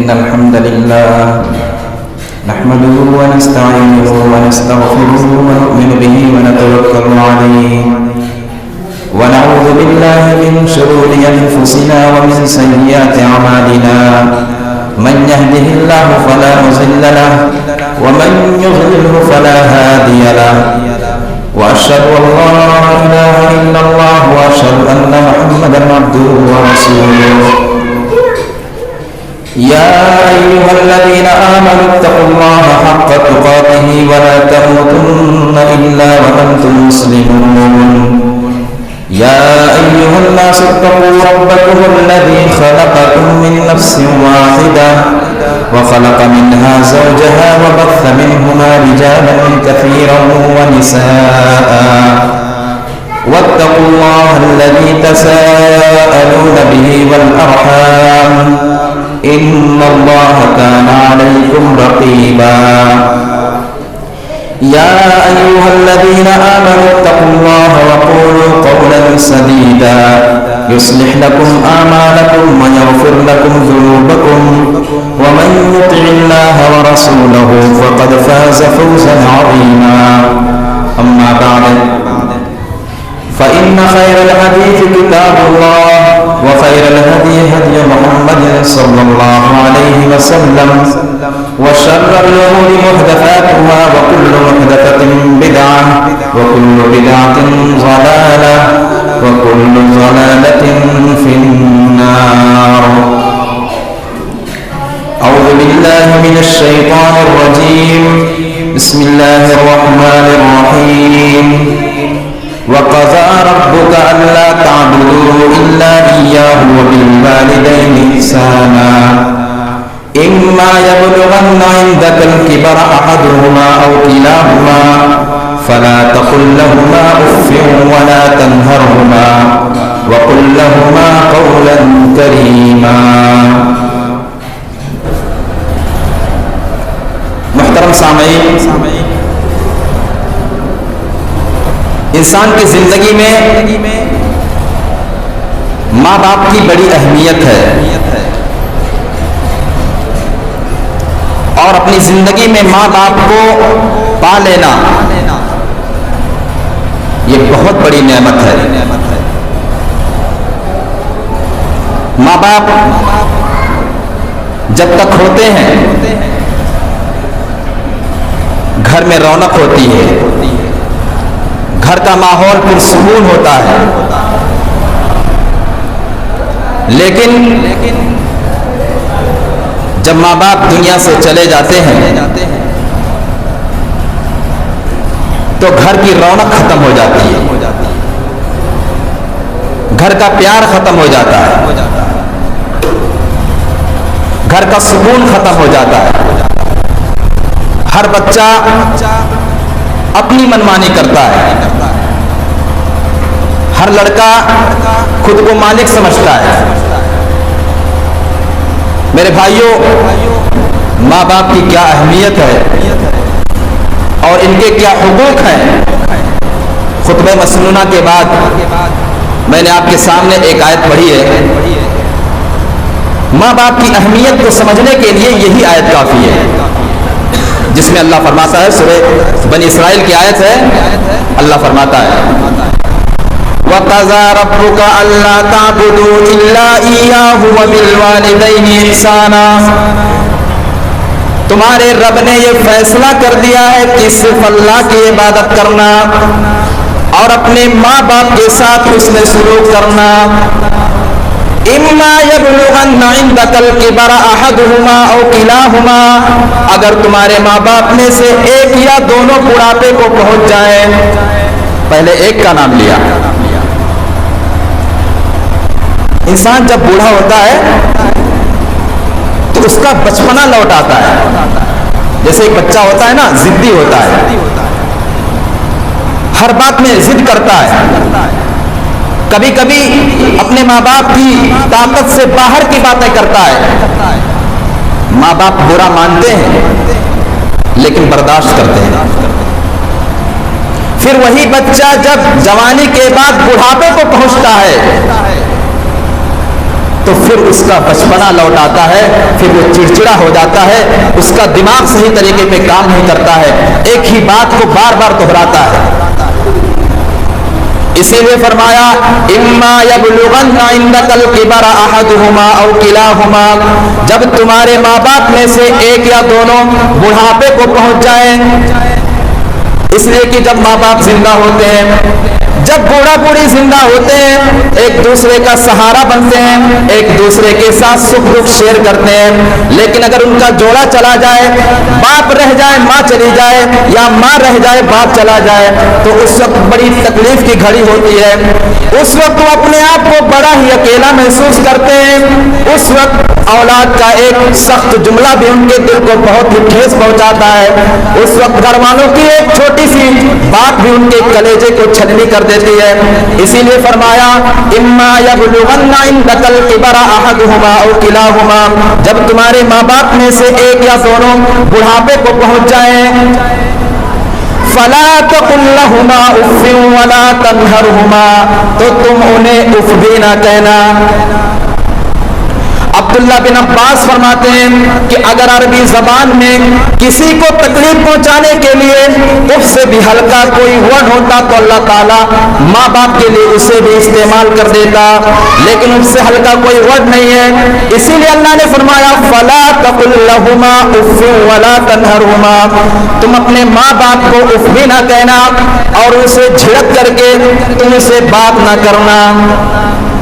إن الحمد لله نحمده ونستعينه ونستغفره ونؤمن به ونتوكل عليه ونعوذ بالله من شرور أنفسنا ومن سيئات أعمالنا من يهده الله فلا مضل له ومن يضلله فلا هادي له وأشهد أن لا إله إلا الله وأشهد أن محمدا عبده ورسوله يا أيها الذين آمنوا اتقوا الله حق تقاته ولا تموتن إلا وأنتم مسلمون يا أيها الناس اتقوا ربكم الذي خلقكم من نفس واحدة وخلق منها زوجها وبث منهما رجالا كثيرا ونساء واتقوا الله الذي تساءلون به والأرحام إن الله كان عليكم رقيبا يا أيها الذين آمنوا اتقوا الله وقولوا قولا سديدا يصلح لكم أعمالكم ويغفر لكم ذنوبكم ومن يطع الله ورسوله فقد فاز فوزا عظيما أما بعد فإن خير الحديث كتاب الله وخير الهدي هدي محمد صلى الله عليه وسلم وشر الأمور محدثاتها وكل محدثة بدعة وكل بدعة ضلالة وكل ضلالة في النار أعوذ بالله من الشيطان الرجيم بسم الله الرحمن الرحيم وقضى ربك ألا تعبدوا إلا إياه وبالوالدين إحسانا إما يبلغن عندك الكبر أحدهما أو كلاهما فلا تقل لهما أف ولا تنهرهما وقل لهما قولا كريما. محترم سامعین، انسان کی زندگی میں ماں باپ کی بڑی اہمیت ہے اور اپنی زندگی میں ماں باپ کو پا لینا یہ بہت بڑی نعمت ہے. ماں باپ جب تک ہوتے ہیں گھر میں رونق ہوتی ہے، گھر کا ماحول پرسکون ہوتا ہے، لیکن جب ماں باپ دنیا سے چلے جاتے ہیں تو گھر کی رونق ختم ہو جاتی ہے، گھر کا پیار ختم ہو جاتا ہے، گھر کا سکون ختم ہو جاتا ہے. ہر بچہ اپنی منمانی کرتا ہے، ہر لڑکا خود کو مالک سمجھتا ہے. میرے بھائیوں، ماں باپ کی کیا اہمیت ہے اور ان کے کیا حقوق ہیں. خطبہ مسنونہ کے بعد میں نے آپ کے سامنے ایک آیت پڑھی ہے. ماں باپ کی اہمیت کو سمجھنے کے لیے یہی آیت کافی ہے، جس میں اللہ فرماتا ہے، سورہ بنی اسرائیل کی آیت ہے. اللہ فرماتا ہے وَقَضَىٰ رَبُّكَ أَلَّا تَعْبُدُوا إِلَّا إِيَّاهُ وَبِالْوَالِدَيْنِ إِحْسَانًا. تمہارے رب نے یہ فیصلہ کر دیا ہے کہ صرف اللہ کی عبادت کرنا اور اپنے ماں باپ کے ساتھ حسن سلوک کرنا. اما یبلغن عندک الکبر احدہما او کلاہما، اگر تمہارے ماں باپ میں سے ایک یا دونوں بڑھاپے کو پہنچ جائیں. پہلے ایک کا نام لیا. انسان جب بوڑھا ہوتا ہے تو اس کا بچپنا لوٹ آتا ہے. جیسے ایک بچہ ہوتا ہے نا، ضدی ہوتا ہے، ہر بات میں ضد کرتا ہے، کبھی کبھی اپنے ماں باپ کی طاقت سے باہر کی باتیں کرتا ہے. ماں باپ برا مانتے ہیں لیکن برداشت کرتے ہیں. پھر وہی بچہ جب جوانی کے بعد بڑھاپے کو پہنچتا ہے تو پھر اس کا بچپنا لوٹ آتا ہے، پھر وہ چڑچڑا ہو جاتا ہے، اس کا دماغ صحیح طریقے پہ کام نہیں کرتا ہے، ایک ہی بات کو بار بار دہراتا ہے۔ اسی لیے فرمایا اما یبلغن عندک الکبر احدہما او کلاہما، جب تمہارے ماں باپ میں سے ایک یا دونوں بڑھاپے کو پہنچ جائیں، اس لیے کہ جب ماں باپ زندہ ہوتے ہیں، جب بوڑھا بوڑھی زندہ ہوتے ہیں، ایک دوسرے کا سہارا بنتے ہیں، ایک دوسرے کے ساتھ سکھ دکھ شیئر کرتے ہیں، لیکن اگر ان کا جوڑا چلا جائے، باپ رہ جائے ماں چلی جائے، یا ماں رہ جائے باپ چلا جائے، تو اس وقت بڑی تکلیف کی گھڑی ہوتی ہے، اس وقت وہ اپنے آپ کو بڑا ہی اکیلا محسوس کرتے ہیں، اس وقت اولاد کا ایک سخت جملہ بھی ان کے دل کو بہت ہی ٹھیس پہنچاتا ہے، اس وقت گھر والوں کی ایک چھوٹی سی بات بھی ان کے کلیجے کو چھلنی کر دیتی ہے۔ اسی لیے فرمایا اما یبلغن عندک الکبر احدہما او کلاہما، جب تمہارے ماں باپ میں سے ایک یا دونوں بڑھاپے کو پہنچ جائیں، فلا تقل لہما اف ولا تنہرہما، تو تم انہیں اف بھی نہ کہنا۔ عبداللہ بن عباس فرماتے ہیں کہ اگر عربی زبان میں کسی کو تکلیف پہنچانے کے لیے اف سے بھی ہلکا کوئی ورڈ ہوتا تو اللہ تعالیٰ ماں باپ کے لیے اسے بھی استعمال کر دیتا، لیکن اف سے ہلکا کوئی ورڈ نہیں ہے، اسی لیے اللہ نے فرمایا فلا تقل لہما اف ولا تنہرہما، تم اپنے ماں باپ کو اف بھی نہ کہنا اور اسے جھڑک کر کے تم اسے بات نہ کرنا۔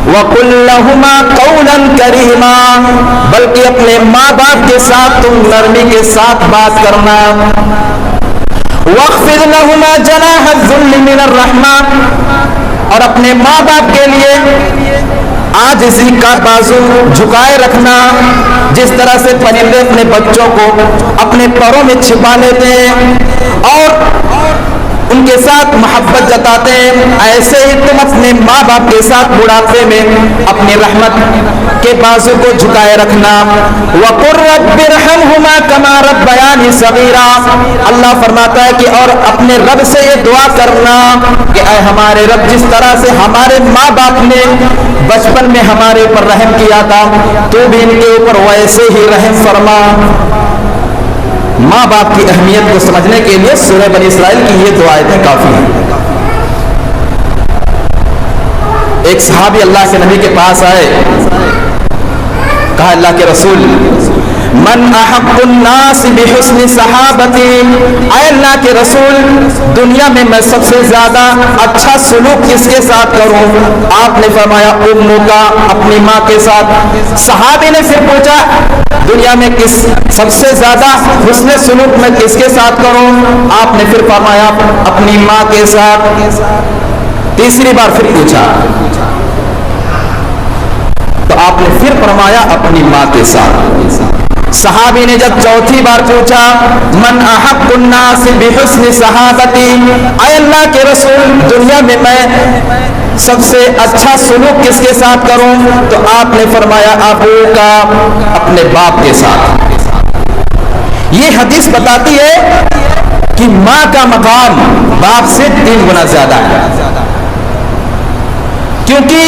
وَقُلْ لَهُمَا قَوْلًا كَرِيمًا، بلکہ اپنے ماں باپ کے ساتھ تم نرمی کے ساتھ بات کرنا۔ وَاخْفِضْ لَهُمَا جَنَاحَ الذُّلِّ مِنَ الرَّحْمَةِ، اور اپنے ماں باپ کے لیے عاجزی کا بازو جھکائے رکھنا، جس طرح سے پرندے اپنے بچوں کو اپنے پروں میں چھپا لیتے ہیں اور ان کے ساتھ محبت جتاتے ہیں، ایسے ہی تم اپنے ماں باپ کے ساتھ بڑھاپے میں اپنی رحمت کے بازو کو جھکائے رکھنا۔ وَقُلْ رَبِّ ارْحَمْهُمَا كَمَا رَبَّيَانِي صَغِيرًا، اللہ فرماتا ہے کہ اور اپنے رب سے یہ دعا کرنا کہ اے ہمارے رب، جس طرح سے ہمارے ماں باپ نے بچپن میں ہمارے اوپر رحم کیا تھا، تو بھی ان کے اوپر ویسے ہی رحم فرما۔ ماں باپ کی اہمیت کو سمجھنے کے لیے سورہ بنی اسرائیل کی یہ دو آیتیں کافی ہیں۔ ایک صحابی اللہ کے نبی کے پاس آئے، کہا اللہ کے رسول من احق الناس بحسن صحابتی، اے اللہ کے رسول دنیا میں میں سب سے زیادہ اچھا سلوک کس کے ساتھ کروں؟ آپ نے فرمایا امو کا، اپنی ماں کے ساتھ۔ صحابی نے پھر پوچھا دنیا میں کس سب سے زیادہ حسن سلوک میں کس کے ساتھ کروں؟ آپ نے پھر فرمایا اپنی ماں کے ساتھ۔ تیسری بار پھر پوچھا تو آپ نے پھر فرمایا اپنی ماں کے ساتھ۔ صحابی نے جب چوتھی بار پوچھا من احق الناس بحسن صحابتی، اے اللہ کے رسول دنیا میں سب سے اچھا سلوک کس کے ساتھ کروں؟ تو آپ نے فرمایا ابو کا، اپنے باپ کے ساتھ۔ یہ حدیث بتاتی ہے کہ ماں کا مقام باپ سے 3 گنا زیادہ ہے، کیونکہ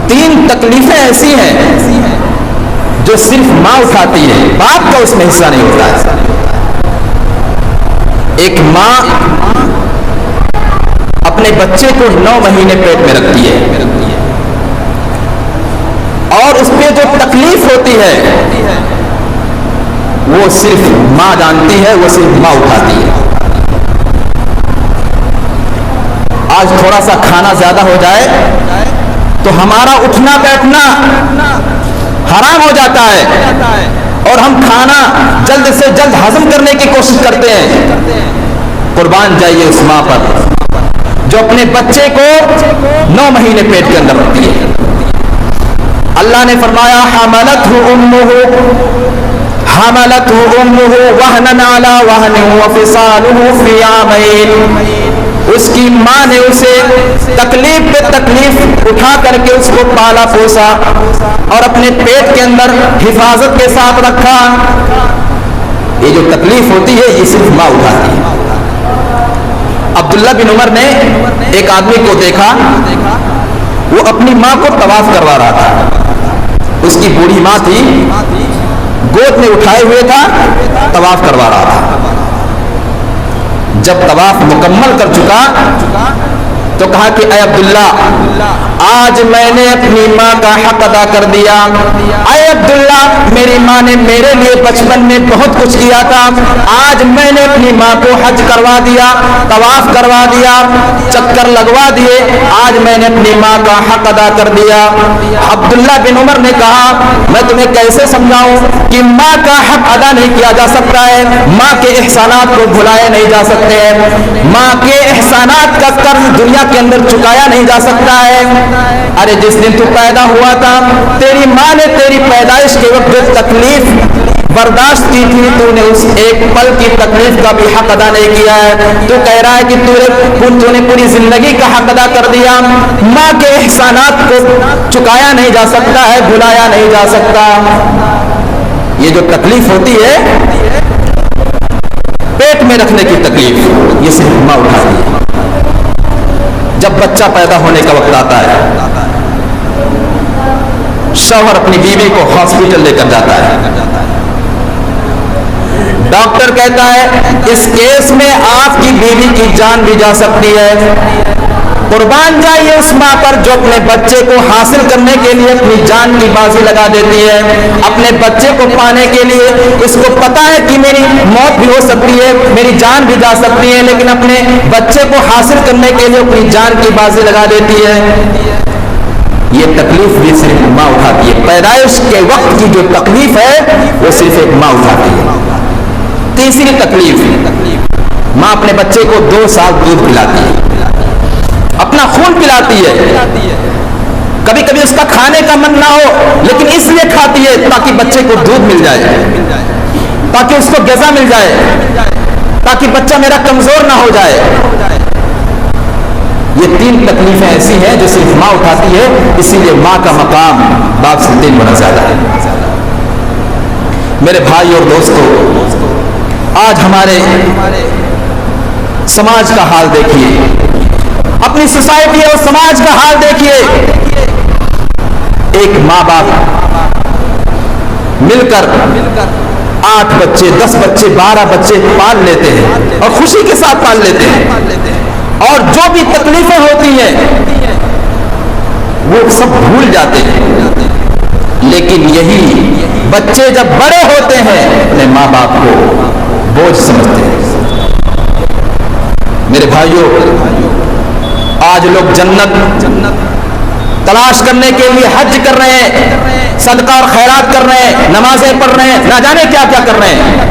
3 تکلیفیں ایسی ہیں جو صرف ماں اٹھاتی ہے، باپ کا اس میں حصہ نہیں ہوتا ہے۔ ایک ماں اپنے بچے کو 9 مہینے پیٹ میں رکھتی ہے اور اس پہ جو تکلیف ہوتی ہے وہ صرف ماں جانتی ہے، وہ صرف ماں اٹھاتی ہے۔ آج تھوڑا سا کھانا زیادہ ہو جائے تو ہمارا اٹھنا بیٹھنا حرام ہو جاتا ہے اور ہم کھانا جلد سے جلد ہضم کرنے کی کوشش کرتے ہیں۔ قربان جائیے اس ماں پر جو اپنے بچے کو 9 مہینے پیٹ کے اندر رکھتی ہے۔ اللہ نے فرمایا حملتہ امہ وہنا علی وہن وفصالہ فی عامین، اس کی ماں نے اسے تکلیف پہ تکلیف اٹھا کر کے اس کو پالا پوسا اور اپنے پیٹ کے اندر حفاظت کے ساتھ رکھا۔ یہ جو تکلیف ہوتی ہے یہ صرف ماں اٹھاتی ہے۔ عبداللہ بن عمر نے ایک آدمی کو دیکھا، وہ اپنی ماں کو طواف کروا رہا تھا، اس کی بوڑھی ماں تھی, گود میں اٹھائے ہوئے تھا, طواف کروا رہا تھا. جب طواف مکمل کر چکا تو کہا کہ اے عبداللہ, آج میں نے اپنی ماں کا حق ادا کر دیا. اے عبداللہ, میری ماں نے میرے لیے بچپن میں بہت کچھ کیا تھا, آج میں نے اپنی ماں کو حج کروا دیا, طواف کروا دیا, چکر لگوا دیے, آج میں نے اپنی ماں کا حق ادا کر دیا. عبداللہ بن عمر نے کہا, میں تمہیں کیسے سمجھاؤں کہ ماں کا حق ادا نہیں کیا جا سکتا ہے, ماں کے احسانات کو بھلائے نہیں جا سکتے ہیں, ماں کے احسانات کا قرض دنیا کے اندر چکایا نہیں جا سکتا ہے. ارے جس دن تو پیدا ہوا تھا, تیری ماں نے تیری پیدائش کے وقت جو تکلیف برداشت کی تھی, تو نے اس ایک پل کی تکلیف کا بھی حق ادا نہیں کیا ہے. تو کہہ رہا ہے کہ تو نے پوری زندگی کا حق ادا کر دیا. ماں کے احسانات کو چکایا نہیں جا سکتا ہے, بھلایا نہیں جا سکتا. یہ جو تکلیف ہوتی ہے پیٹ میں رکھنے کی تکلیف, یہ صرف ماں اٹھاتی ہے. جب بچہ پیدا ہونے کا وقت آتا ہے, شوہر اپنی بیوی کو ہاسپٹل لے کر جاتا ہے. ڈاکٹر کہتا ہے اس کیس میں آپ کی بیوی کی جان بھی جا سکتی ہے. قربان جائیے اس ماں پر جو اپنے بچے کو حاصل کرنے کے لیے اپنی جان کی بازی لگا دیتی ہے, اپنے بچے کو پانے کے لیے. اس کو پتا ہے کہ میری موت بھی ہو سکتی ہے, میری جان بھی جا سکتی ہے, لیکن اپنے بچے کو حاصل کرنے کے لیے اپنی جان کی بازی لگا دیتی ہے. یہ تکلیف بھی صرف ماں اٹھاتی ہے. پیدائش کے وقت کی جو تکلیف ہے وہ صرف ایک ماں اٹھاتی ہے. تیسری تکلیف, ماں اپنے بچے کو 2 سال دودھ پلاتی ہے, اپنا خون پلاتی ہے. کبھی کبھی اس کا کھانے کا من نہ ہو, لیکن اس لیے کھاتی ہے تاکہ بچے کو دودھ مل جائے, تاکہ اس کو غذا مل جائے, تاکہ بچہ میرا کمزور نہ ہو جائے. یہ 3 تکلیفیں ایسی ہیں جو صرف ماں اٹھاتی ہے, اسی لیے ماں کا مقام باپ سے 3 گنا زیادہ ہے. میرے بھائی اور دوستو, آج ہمارے سماج کا حال دیکھیے, اپنی سوسائٹی اور سماج کا حال دیکھیے. ایک ماں باپ مل کر 8 بچے, 10 بچے, 12 بچے پال لیتے ہیں اور خوشی کے ساتھ پال لیتے ہیں, اور جو بھی تکلیفیں ہوتی ہیں وہ سب بھول جاتے ہیں. لیکن یہی بچے جب بڑے ہوتے ہیں اپنے ماں باپ کو بوجھ سمجھتے ہیں. میرے بھائیوں, آج لوگ جنت تلاش کرنے کے لیے حج کر رہے ہیں, صدقہ اور خیرات کر رہے ہیں, نمازیں پڑھ رہے ہیں, نہ جانے کیا کیا کر رہے ہیں.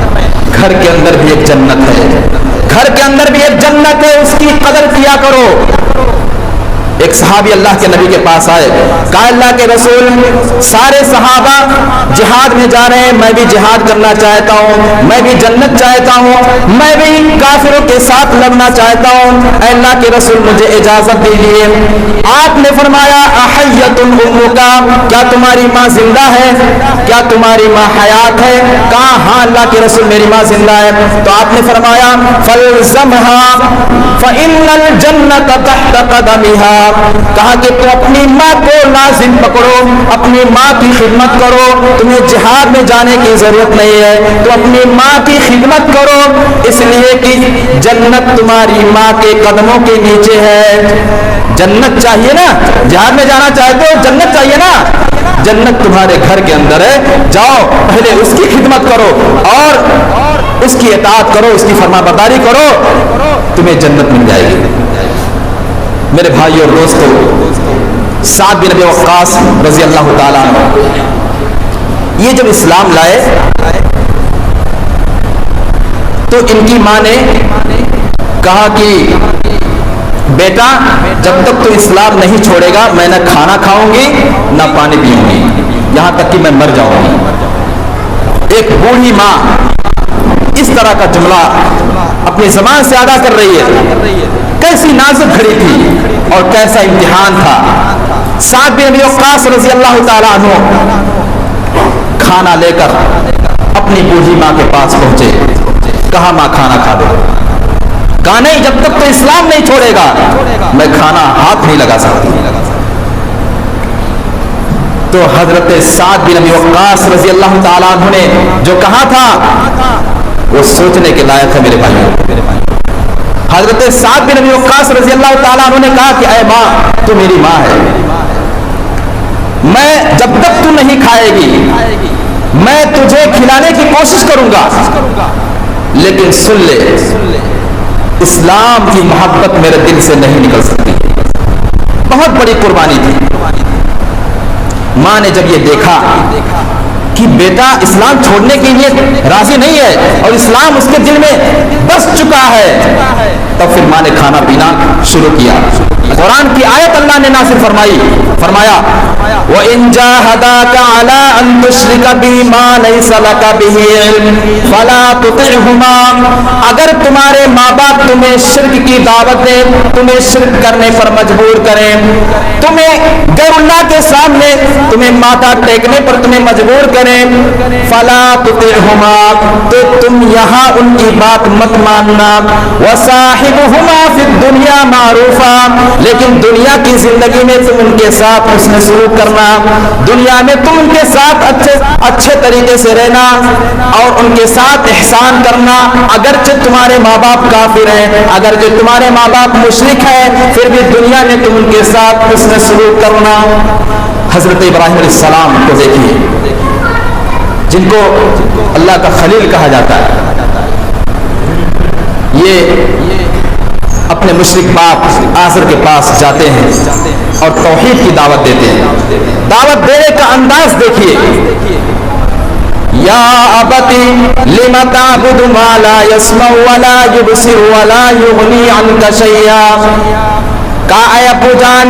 گھر کے اندر بھی ایک جنت ہے, گھر کے اندر بھی ایک جنت ہے, اس کی قدر کیا کرو. ایک صحابی اللہ کے نبی کے پاس آئے, کہا اللہ کے رسول سارے صحابہ جہاد میں جا رہے ہیں, میں بھی جہاد کرنا چاہتا ہوں, میں بھی جنت چاہتا ہوں, میں بھی کافروں کے ساتھ لڑنا چاہتا ہوں, اے اللہ کے رسول مجھے اجازت دیجیے. آپ نے فرمایا احیۃ امک, کیا تمہاری ماں زندہ ہے, کیا تمہاری ماں حیات ہے؟ کہا ہاں اللہ کے رسول میری ماں زندہ ہے. تو آپ نے فرمایا فالزمها فإن الجنة تحت قدمها, کہا کہ تم اپنی ماں کو لازم پکڑو, اپنی ماں کی خدمت کرو, تمہیں جہاد میں جانے کی ضرورت نہیں ہے, تو اپنی ماں کی خدمت کرو, اس لیے کہ جنت تمہاری ماں کے قدموں کے نیچے ہے. جنت چاہیے نا, جہاد میں جانا چاہتے ہو, جنت چاہیے نا, جنت تمہارے گھر کے اندر ہے, جاؤ پہلے اس کی خدمت کرو اور اس کی اطاعت کرو, اس کی فرما برداری کرو, تمہیں جنت مل جائے گی. میرے بھائی اور دوستو, سعد بن ابی وقاص رضی اللہ تعالیٰ عنہ, یہ جب اسلام لائے تو ان کی ماں نے کہا کہ بیٹا جب تک تو اسلام نہیں چھوڑے گا میں نہ کھانا کھاؤں گی نہ پانی پیوں گی, یہاں تک کہ میں مر جاؤں گی. ایک بوڑھی ماں اس طرح کا جملہ اپنی زبان سے ادا کر رہی ہے, کیسی نازک گھڑی تھی اور کیسا امتحان تھا. سعد بن ابی وقاص رضی اللہ تعالیٰ عنہ کھانا لے کر اپنی بوڑھی ماں کے پاس پہنچے, کہا ماں کھانا کھا دو. کہا نہیں, جب تک تو اسلام نہیں چھوڑے گا میں کھانا ہاتھ نہیں لگا سکتی. تو حضرت سعد بن ابی وقاص رضی اللہ تعالیٰ عنہ نے جو کہا تھا وہ سوچنے کے لائق ہے میرے بھائیوں. حضرت سعد بن ابی وقاص رضی اللہ تعالیٰ عنہ نے کہا کہ اے ماں تو میری ماں ہے، میں جب تک تو نہیں کھائے گی میں تجھے کھلانے کی کوشش کروں گا، لیکن سن لے اسلام کی محبت میرے دل سے نہیں نکل سکتی. بہت بڑی قربانی تھی. ماں نے جب یہ دیکھا کہ بیٹا اسلام چھوڑنے کے لیے راضی نہیں ہے اور اسلام اس کے دل میں بس چکا ہے، تب پھر ماں نے کھانا پینا شروع کیا. قرآن کی آیت اللہ نے نازل فرمایا وَإِن جَاهَدَاكَ عَلَىٰ أَن تُشْرِكَ بِي مَا لَيْسَ لَكَ بِهِ عِلْمٌ فَلَا تُطِعْهُمَا، اگر تمہارے ماں باپ تمہیں شرک کی دعوت دیں، تمہیں شرک کرنے پر مجبور کریں، تمہیں غیر اللہ کے سامنے تمہیں ماتھا ٹیکنے پر تمہیں مجبور کریں، فَلَا تُطِعْهُمَا، تو تم یہاں ان کی بات مت ماننا، وَصَاحِبْهُمَا فِي الدُّنْيَا مَعْرُوفًا، لیکن دنیا کی زندگی میں تم ان کے ساتھ حسن سلوک کرنا، دنیا میں تم ان کے ساتھ اچھے طریقے سے رہنا اور ان کے ساتھ احسان کرنا، اگرچہ تمہارے ماں باپ کافر ہیں، اگرچہ تمہارے ماں باپ مشرک ہیں، پھر بھی دنیا میں تم ان کے ساتھ حسن سلوک کرنا. حضرت ابراہیم علیہ السلام کو دیکھیے جن کو اللہ کا خلیل کہا جاتا ہے، یہ اپنے مشرک باپ آزر کے پاس جاتے ہیں اور توحید کی دعوت دیتے ہیں. دعوت دینے کا انداز دیکھیے، یا ابتی لم تعبد ما لا يسمع ولا يبصر ولا يغني عنك شيئا، کہا اے ابو جان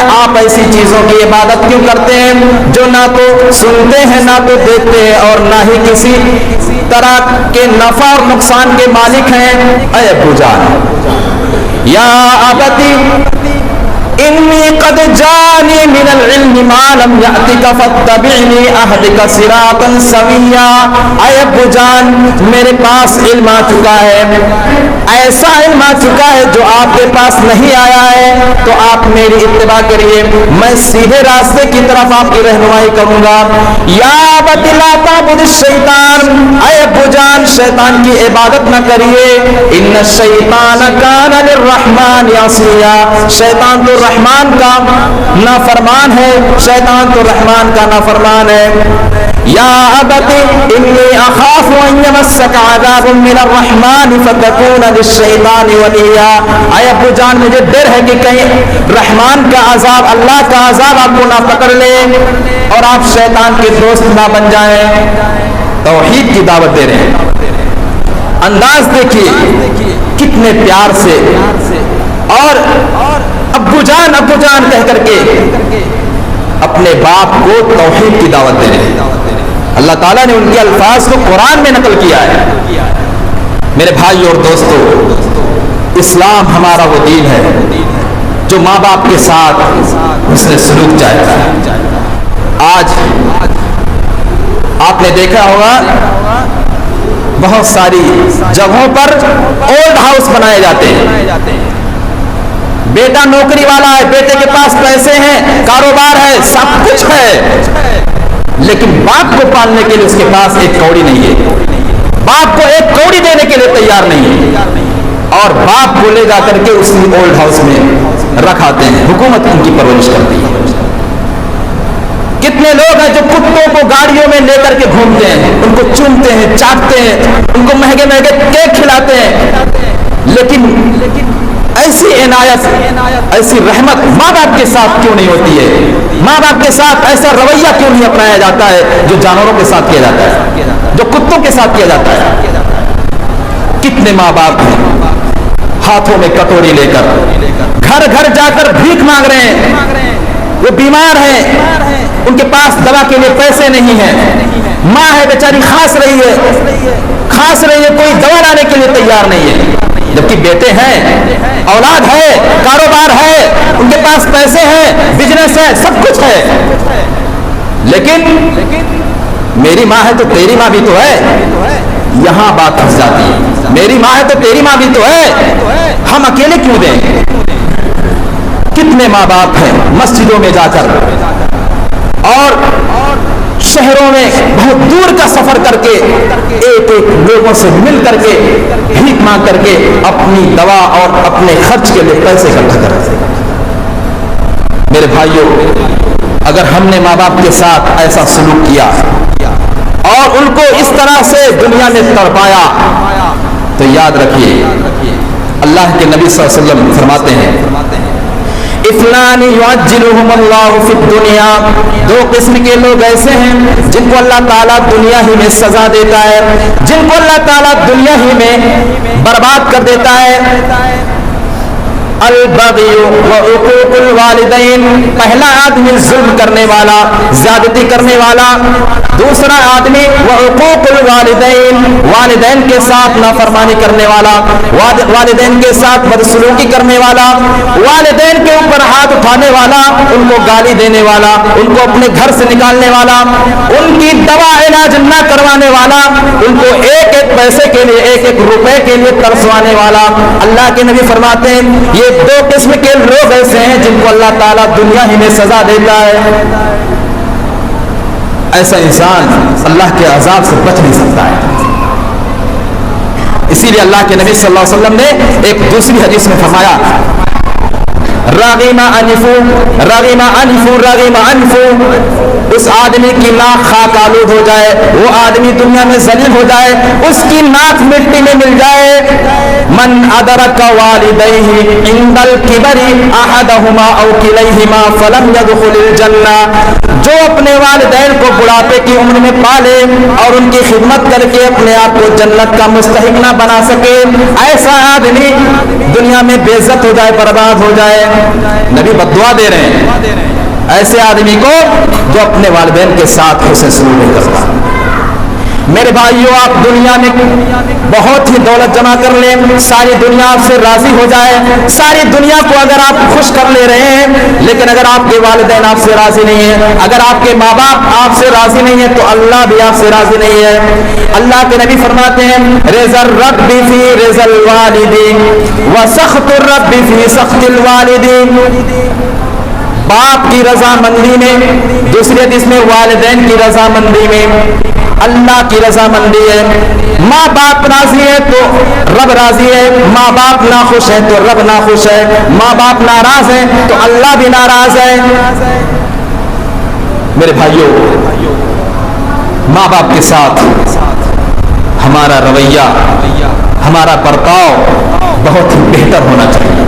آپ ایسی چیزوں کی عبادت کیوں کرتے ہیں جو نہ تو سنتے ہیں نہ تو دیکھتے ہیں اور نہ ہی کسی طرح کے نفع اور نقصان کے مالک ہیں. اے ابو جان یا ابتی انی قد جانی من العلم ما لم یأتک فاتبعنی اہدک صراطا سویا، اے ابو جان میرے پاس علم آ چکا ہے، ایسا علم آ چکا ہے جو آپ کے پاس نہیں آیا ہے، تو آپ میری اتباع کریے، میں سیدھے راستے کی طرف آپ کی رہنمائی کروں گا. یا ابت لا تعبد الشیطان، اے ابو جان شیطان کی عبادت نہ کریے، ان الشیطان کان للرحمن عصیا، شیطان تو رحمان کا نافرمان ہے، شیطان تو رحمان کا نافرمان ہے. یا ابت انی اخاف ان یمسک عذاب من الرحمن فتکون للشیطان ولیا، اے ابو جان مجھے ڈر ہے کہ کہیں رحمان کا عذاب اللہ کا عذاب آپ کو نہ پکڑ لے اور آپ شیطان کے دوست نہ بن جائیں. توحید کی دعوت دے رہے ہیں. انداز دیکھیے کتنے پیار سے اور ابو جان کہہ کر کے اپنے باپ کو توحید کی دعوت دے رہے ہیں. اللہ تعالیٰ نے ان کے الفاظ کو قرآن میں نقل کیا ہے. میرے بھائی اور دوستو، اسلام ہمارا وہ دین ہے جو ماں باپ کے ساتھ حسن سلوک چاہتا ہے. آج آپ نے دیکھا ہوگا بہت ساری جگہوں پر اولڈ ہاؤس بنائے جاتے ہیں. بیٹا نوکری والا ہے، بیٹے کے پاس پیسے ہیں، کاروبار ہے، سب کچھ ہے، لیکن باپ کو پالنے کے لیے اس کے پاس ایک کوڑی نہیں ہے، باپ کو ایک کوڑی دینے کے لیے تیار نہیں ہے، اور باپ کو لے جا کر کے اس اولڈ ہاؤس میں رکھاتے ہیں. حکومت ان کی پرورش کرتی ہے. کتنے لوگ ہیں جو کتوں کو گاڑیوں میں لے کر کے گھومتے ہیں، ان کو چومتے ہیں، چاٹتے ہیں، ان کو مہنگے مہنگے کیک کھلاتے ہیں، لیکن ایسی عنایت ایسی رحمت ماں باپ کے ساتھ کیوں نہیں ہوتی ہے؟ ماں باپ کے ساتھ ایسا رویہ کیوں نہیں اپنایا جاتا ہے جو جانوروں کے ساتھ کیا جاتا ہے، جو کتوں کے ساتھ کیا جاتا ہے؟ کتنے ماں باپ ہیں ہاتھوں میں کٹوری لے کر گھر گھر جا کر بھیک مانگ رہے ہیں، وہ بیمار ہیں، ان کے پاس دوا کے لیے پیسے نہیں ہیں، ماں ہے بیچاری کھانس رہی ہے، کوئی دوا لانے کے لیے تیار نہیں ہے، جبکہ بیٹے ہیں، اولاد ہے، کاروبار ہے، ان کے پاس پیسے ہیں، بزنس ہے، سب کچھ ہے، لیکن میری ماں ہے تو تیری ماں بھی تو ہے. یہاں بات پھنس جاتی ہے. میری ماں ہے تو تیری ماں بھی تو ہے، ہم اکیلے کیوں دیں؟ کتنے ماں باپ ہیں مسجدوں میں جا کر اور شہروں میں بہت دور کا سفر کر کے ایک ایک لوگوں سے مل کر کے بھیک مانگ کر کے اپنی دوا اور اپنے خرچ کے لیے پیسے اکٹھا کرتے ہیں۔ میرے بھائیوں، اگر ہم نے ماں باپ کے ساتھ ایسا سلوک کیا اور ان کو اس طرح سے دنیا میں تڑپایا تو یاد رکھیے اللہ کے نبی صلی اللہ علیہ وسلم فرماتے ہیں اثنان یعجلہم اللہ فی الدنیا، دو قسم کے لوگ ایسے ہیں جن کو اللہ تعالیٰ دنیا ہی میں سزا دیتا ہے، جن کو اللہ تعالیٰ دنیا ہی میں برباد کر دیتا ہے۔ البغی وعقوق الوالدین، پہلا آدمی ظلم کرنے والا، زیادتی کرنے والا، دوسرا آدمی وعقوق الوالدین، والدین کے ساتھ نافرمانی کرنے والا، والدین کے ساتھ بدسلوکی کرنے والا، والدین کے اوپر ہاتھ اٹھانے والا، ان کو گالی دینے والا، ان کو اپنے گھر سے نکالنے والا، ان کی دوا علاج نہ کروانے والا، ان کو ایک ایک پیسے کے لیے، ایک ایک روپے کے لیے ترسوانے والا۔ اللہ کے نبی فرماتے ہیں یہ دو قسم کے لوگ ایسے ہیں جن کو اللہ تعالیٰ دنیا ہی میں سزا دیتا ہے۔ ایسا انسان اللہ کے عذاب سے بچ نہیں سکتا ہے۔ اسی لیے اللہ کے نبی صلی اللہ علیہ وسلم نے ایک دوسری حدیث میں فرمایا رغم انفو رغم انفو رغم انفو، اس آدمی کی ناک خاک آلود ہو جائے، وہ آدمی دنیا میں ذلیل ہو جائے، اس کی ناک مٹی میں مل جائے۔ من ادرک والدیہ عند الکبر احدہما او کلیہما فلم يدخل الجنہ، جو اپنے والدین کو بڑھاپے کی عمر میں پالے اور ان کی خدمت کر کے اپنے آپ کو جنت کا مستحق نہ بنا سکے، ایسا آدمی دنیا میں بے عزت ہو جائے، برباد ہو جائے۔ نبی بددعا دے رہے ہیں ایسے آدمی کو جو اپنے والدین کے ساتھ حسن سلوک نہیں کرتا۔ میرے بھائیوں، آپ دنیا میں بہت ہی دولت جمع کر لیں، ساری دنیا آپ سے راضی ہو جائے، ساری دنیا کو اگر آپ خوش کر لے رہے ہیں، لیکن اگر آپ کے والدین آپ سے راضی نہیں ہیں، اگر آپ کے ماں باپ آپ سے راضی نہیں ہیں، تو اللہ بھی آپ سے راضی نہیں ہے۔ اللہ کے نبی فرماتے ہیں رضا الرب فی رضا الوالدین وسخط الرب فی سخط الوالدین، باپ کی رضامندی میں، دوسری حدیث میں والدین کی رضامندی میں اللہ کی رضامندی ہے۔ ماں باپ راضی ہے تو رب راضی ہے، ماں باپ ناخوش ہے تو رب ناخوش ہے، ماں باپ ناراض ہے تو اللہ بھی ناراض ہے۔ میرے بھائیوں، ماں باپ کے ساتھ ہمارا رویہ، ہمارا برتاؤ بہت ہی بہتر ہونا چاہیے۔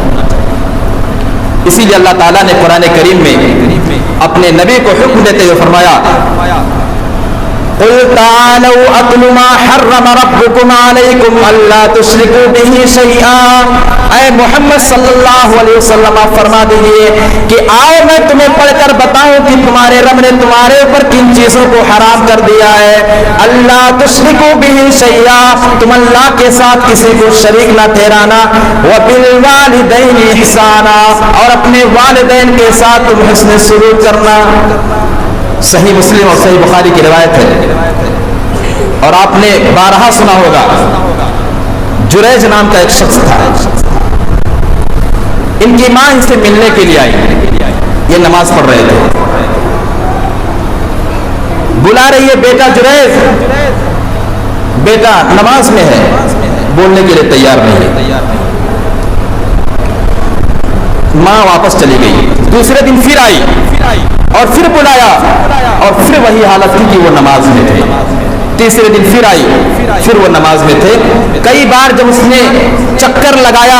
اسی لیے اللہ تعالیٰ نے قرآن کریم میں اپنے نبی کو حکم دیتے ہوئے فرمایا قل تعالوا اتل ما حرم ربكم عليكم الا تشركوا به شيئا، اے محمد صلی اللہ علیہ وسلم آپ فرما دیجئے کہ آؤ میں تمہیں پڑھ کر بتاؤں کہ تمہارے رب نے تمہارے اوپر کن چیزوں کو حرام کر دیا ہے۔ اللہ تشرکوا به شیئا، تم اللہ کے ساتھ کسی کو شریک نہ ٹھہرانا، وبالوالدین احسانا، اور اپنے والدین کے ساتھ تم حسن سلوک کرنا۔ صحیح مسلم اور صحیح بخاری کی روایت ہے، اور آپ نے بارہا سنا ہوگا، جریج نام کا ایک شخص تھا، ان کی ماں ان سے ملنے کے لیے آئی، یہ نماز پڑھ رہے تھے، بلا رہی ہے بیٹا جریج، بیٹا نماز میں ہے، بولنے کے لیے تیار نہیں ہے۔ ماں واپس چلی گئی، دوسرے دن پھر آئی اور پھر بلایا اور پھر وہی حالت تھی کہ وہ نماز میں تھے۔ تیسرے دن پھر آئی، پھر وہ نماز میں تھے۔ کئی بار جب اس نے چکر لگایا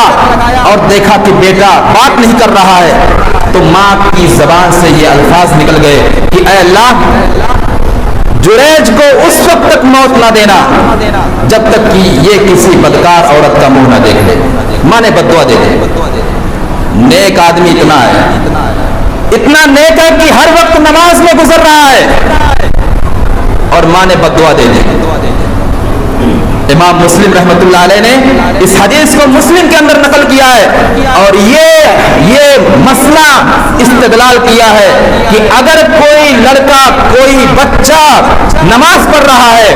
اور دیکھا کہ بیٹا بات نہیں کر رہا ہے، تو ماں کی زبان سے یہ الفاظ نکل گئے کہ اے اللہ، جریج کو اس وقت تک موت نہ دینا جب تک کہ یہ کسی بدکار عورت کا منہ نہ دیکھ لے۔ ماں نے بددعا دے دی۔ نیک آدمی اتنا ہے، اتنا نیک ہے کہ ہر وقت نماز میں گزر رہا ہے، اور ماں نے بددعا دے دی۔ امام مسلم رحمۃ اللہ علیہ نے اس حدیث کو مسلم کے اندر نقل کیا ہے، اور یہ مسئلہ استدلال کیا ہے کہ اگر کوئی لڑکا، کوئی بچہ نماز پڑھ رہا ہے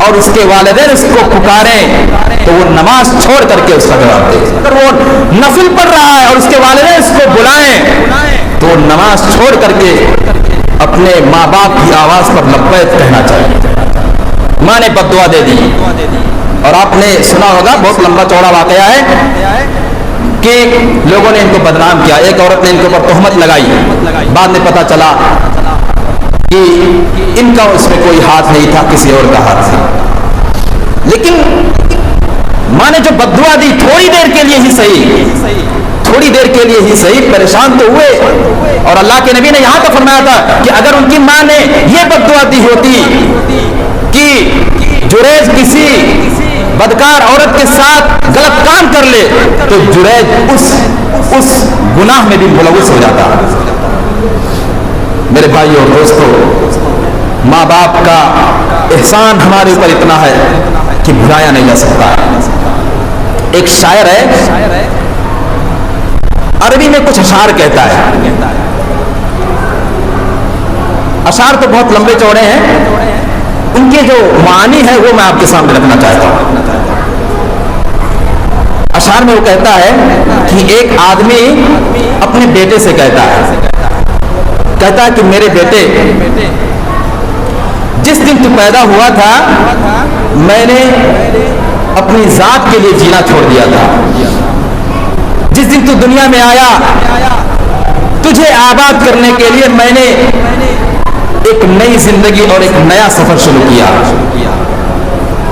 اور اس کے والدین اس کو پکاریں تو وہ نماز چھوڑ کر کے اس کا جواب دے۔ اگر وہ نفل پڑھ رہا ہے اور اس کے والدین اس کو بلائیں تو نماز چھوڑ کر کے اپنے ماں باپ کی آواز پر لبیک کہنا چاہیے۔ ماں نے بد دعا دے دی، اور آپ نے سنا ہوگا بہت لمبا چوڑا واقعہ ہے کہ لوگوں نے ان کو بدنام کیا، ایک عورت نے ان کے اوپر تہمت لگائی، بعد میں پتا چلا کہ ان کا اس میں کوئی ہاتھ نہیں تھا، کسی اور کا ہاتھ تھا۔ لیکن ماں نے جو بد دعا دی تھوڑی دیر کے لیے ہی صحیح، تھوڑی دیر کے لیے ہی صحیح، پریشان تو ہوئے، اور اللہ کے نبی نے یہاں تو فرمایا تھا کہ اگر ان کی ماں نے یہ بد دعا دی ہوتی کہ جریج کسی بدکار عورت کے ساتھ غلط کام کر لے تو جریج اس گناہ میں بھی ملوث ہو جاتا۔ میرے بھائی اور دوستو، ماں باپ کا احسان ہمارے اوپر اتنا ہے کہ بھلایا نہیں جا سکتا۔ ایک شاعر ہے، عربی میں کچھ اشعار کہتا ہے، اشعار تو بہت لمبے چوڑے ہیں، ان کے جو معنی ہے وہ میں آپ کے سامنے رکھنا چاہتا ہوں۔ اشعار میں وہ کہتا ہے کہ ایک آدمی اپنے بیٹے سے کہتا ہے کہ میرے بیٹے، جس دن تو پیدا ہوا تھا میں نے اپنی ذات کے لیے جینا چھوڑ دیا تھا، جس دن تو دنیا میں آیا تجھے آباد کرنے کے لیے میں نے ایک نئی زندگی اور ایک نیا سفر شروع کیا،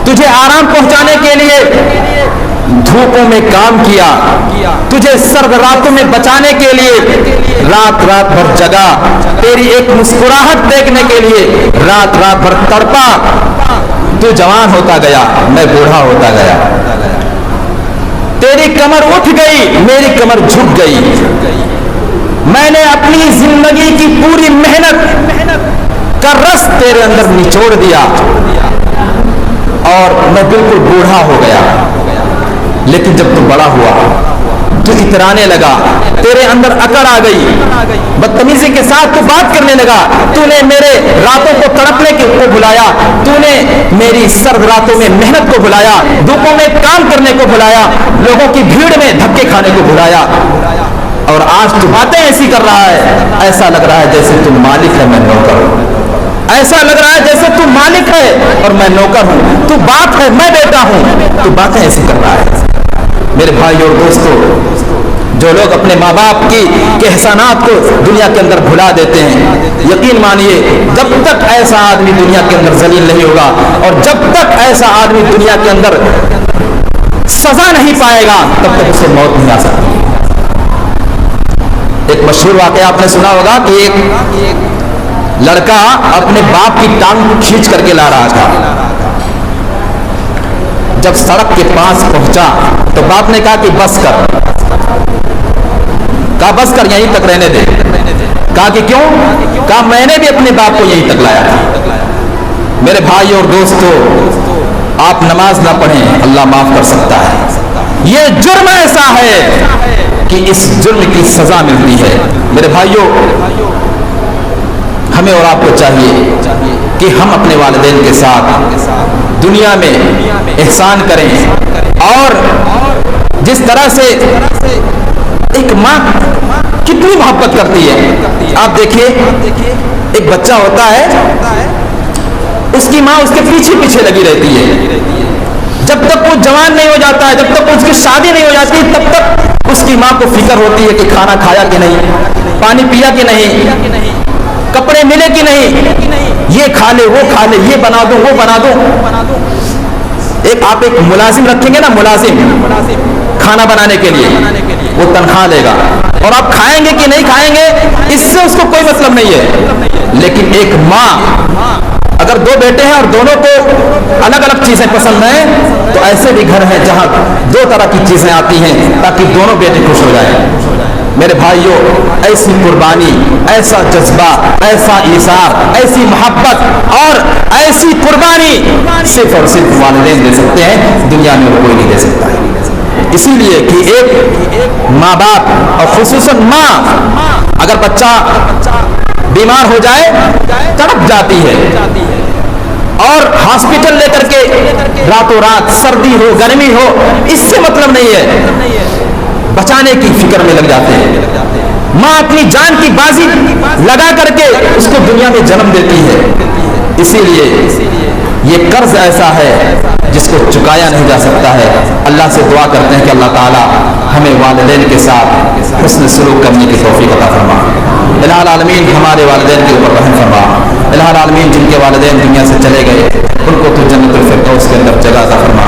تجھے آرام پہنچانے کے لیے دھوپوں میں کام کیا، تجھے سرد راتوں میں بچانے کے لیے رات رات بھر جگا، تیری ایک مسکراہٹ دیکھنے کے لیے رات رات بھر تڑپا، تو جوان ہوتا گیا میں بوڑھا ہوتا گیا، تیری کمر اٹھ گئی میری کمر جھک گئی، میں نے اپنی زندگی کی پوری محنت کا رس تیرے اندر نچوڑ دیا اور میں بالکل بوڑھا ہو گیا، لیکن جب تو بڑا ہوا تو اترانے لگا، تیرے اندر اکڑ آ گئی، بدتمیزی کے ساتھ تو بات کرنے لگا، تو نے میرے راتوں کو تڑپنے کو بلایا، تو نے میری سرد راتوں میں محنت کو بلایا، دھوپوں میں کام کرنے کو بلایا، لوگوں کی بھیڑ میں دھکے کھانے کو بلایا، اور آج تو باتیں ایسی کر رہا ہے ایسا لگ رہا ہے جیسے تو مالک ہے میں نوکر ہوں، ایسا لگ رہا ہے جیسے تو مالک ہے اور میں نوکر ہوں، تو بات ہے میں بیٹا ہوں، تو باتیں ایسی کر رہا ہے۔ میرے بھائی اور دوستو، جو لوگ اپنے ماں باپ کے احسانات کو دنیا کے اندر بھلا دیتے ہیں، یقین مانیے جب تک ایسا آدمی دنیا کے اندر ذلیل نہیں ہوگا اور جب تک ایسا آدمی دنیا کے اندر سزا نہیں پائے گا تب تک اسے موت نہیں آ سکتی۔ ایک مشہور واقعہ آپ نے سنا ہوگا کہ ایک لڑکا اپنے باپ کی ٹانگ کھینچ کر کے لا رہا تھا، جب سڑک کے پاس پہنچا تو باپ نے کہا کہ بس کر، کہا بس کر یہیں تک رہنے دے، کہا کہ کیوں؟ کہا میں نے بھی اپنے باپ کو یہیں تک لایا تھا۔ میرے بھائی اور دوستو، آپ نماز نہ پڑھیں اللہ معاف کر سکتا ہے، یہ جرم ایسا ہے کہ اس جرم کی سزا ملتی ہے۔ میرے بھائیوں، ہمیں اور آپ کو چاہیے کہ ہم اپنے والدین کے ساتھ دنیا میں احسان کریں، اور جس طرح سے ایک ماں کتنی محبت کرتی ہے، آپ دیکھیے ایک بچہ ہوتا ہے اس کی ماں اس کے پیچھے پیچھے لگی رہتی ہے، جب تک وہ جوان نہیں ہو جاتا ہے، جب تک اس کی شادی نہیں ہو جاتی تب تک اس کی ماں کو فکر ہوتی ہے کہ کھانا کھایا کہ نہیں، پانی پیا کہ نہیں، کپڑے ملے کہ نہیں، یہ کھا لے وہ کھا لے، یہ بنا دو وہ بنا دو۔ آپ ایک ملازم رکھیں گے نا، ملازم کھانا بنانے کے لیے وہ تنخواہ لے گا، اور آپ کھائیں گے کہ نہیں کھائیں گے اس سے اس کو کوئی مطلب نہیں ہے، لیکن ایک ماں اگر دو بیٹے ہیں اور دونوں کو الگ الگ چیزیں پسند ہیں تو ایسے بھی گھر ہیں جہاں دو طرح کی چیزیں آتی ہیں تاکہ دونوں بیٹے خوش ہو جائیں۔ میرے بھائیوں، ایسی قربانی، ایسا جذبہ، ایسا ایثار، ایسی محبت اور ایسی قربانی صرف اور صرف والدین دے سکتے ہیں، دنیا میں کوئی نہیں دے سکتا ہے۔ اسی لیے کہ ایک ماں باپ اور خصوصاً ماں اگر بچہ بیمار ہو جائے تڑپ جاتی ہے، اور ہاسپٹل لے کر کے راتوں رات سردی ہو گرمی ہو اس سے مطلب نہیں ہے، بچانے کی فکر میں لگ جاتے ہیں۔ ماں اپنی جان کی بازی لگا کر کے اس کو دنیا میں جنم دیتی ہے. اسی لیے یہ قرض ایسا ہے جس کو چکایا نہیں جا سکتا ہے. اللہ سے دعا کرتے ہیں کہ اللہ تعالی ہمیں والدین کے ساتھ حسن سلوک کرنے کی توفیق عطا فرما. الہ العالمین ہمارے والدین کے اوپر رحم فرما. الہ العالمین جن کے والدین دنیا سے چلے گئے ان کو تو جنت الفردوس کے اندر جگہ عطا فرما.